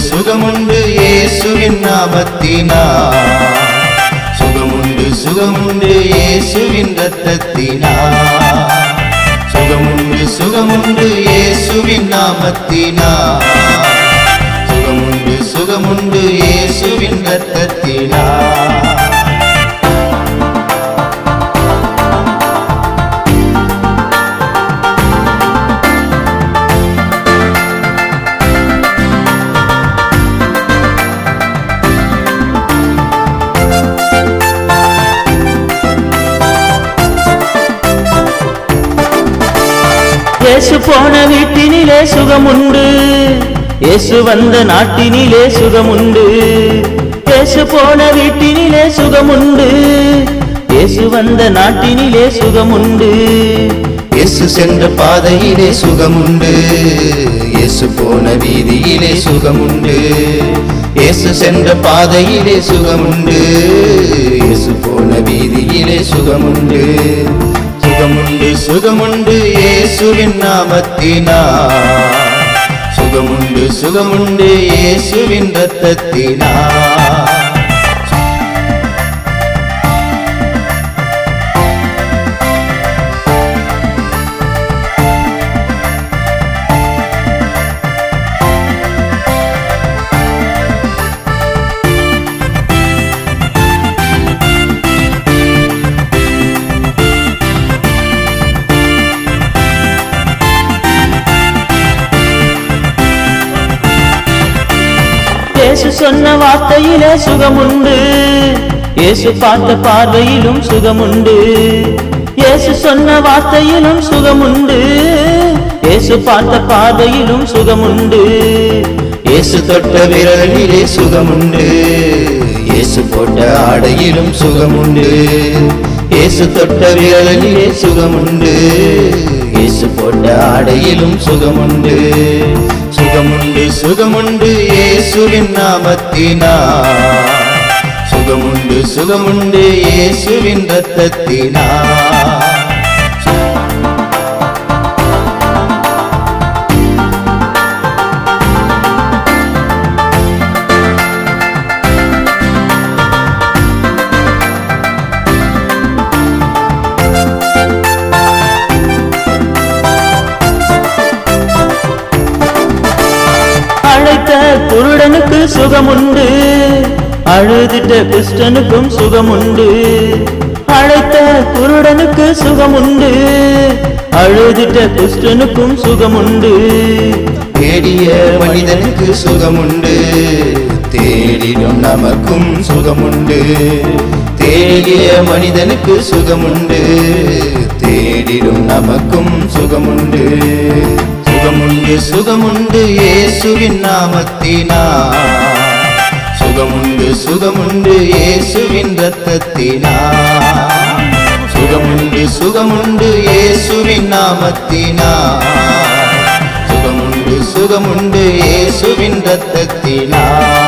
சுகமுண்டு இயேசுவின் நாமத்தினால். சுகமுண்டு சுகமுண்டு இயேசுவின் இரத்தத்தினால். சுகமுண்டு சுகமுண்டு இயேசுவின் நாமத்தினால். சுகமுண்டு சுகமுண்டு இயேசுவின் இரத்தத்தினால். இயேசு போன வீட்டினிலே சுகமுண்டு, இயேசு வந்த நாட்டினிலே சுகமுண்டு. இயேசு போன வீட்டினிலே சுகமுண்டு, இயேசு வந்த நாட்டினிலே சுகமுண்டு. இயேசு சென்ற பாதையிலே சுகமுண்டு, இயேசு போன வீதியிலே சுகமுண்டு. இயேசு சென்ற பாதையிலே சுகமுண்டு, இயேசு போன வீதியிலே சுகமுண்டு. சுகமுண்டு சுகமுண்டு இயேசுவின் நாமத்தினால். சுகமுண்டு சுகமுண்டு இயேசுவின் இரத்தத்தினால். இயேசு சொன்ன வார்த்தையிலே சுகமுண்டு, இயேசு பார்த்த பார்வையிலும் சுகமுண்டு. இயேசு சொன்ன வார்த்தையிலும் சுகமுண்டு, இயேசு பார்த்த பார்வையிலும் சுகமுண்டு. இயேசு தொட்ட விரலிலே சுகமுண்டு, இயேசு போட்ட ஆடையிலும் சுகமுண்டு. இயேசு தொட்ட விரலிலே சுகமுண்டு, இயேசு போட்ட ஆடையிலும் சுகமுண்டு. சுகமுண்டு சுகமுண்டு இயேசுவின் நாமத்தினால். சுகமுண்டு சுகமுண்டு இயேசுவின் இரத்தத்தினால். அழைத்த குருடனுக்கு சுகமுண்டு, அழுதிட்ட கிறிஸ்டனுக்கும் சுகமுண்டு. அழைத்த குருடனுக்கு சுகமுண்டு, அழுதிட்ட கிறிஸ்டனுக்கும் சுகமுண்டு. தேடிய மனிதனுக்கு சுகமுண்டு, தேடிடும் நமக்கும் சுகமுண்டு. தேடிய மனிதனுக்கு சுகமுண்டு, தேடிடும் நமக்கும் சுகமுண்டு. சுகமுண்டு சுகமுண்டு இயேசுவின் நாமத்தினால். சுகமுண்டு சுகமுண்டு இயேசுவின் இரத்தத்தினால். சுகமுண்டு சுகமுண்டு இயேசுவின் நாமத்தினால். சுகமுண்டு சுகமுண்டு இயேசுவின் இரத்தத்தினால்.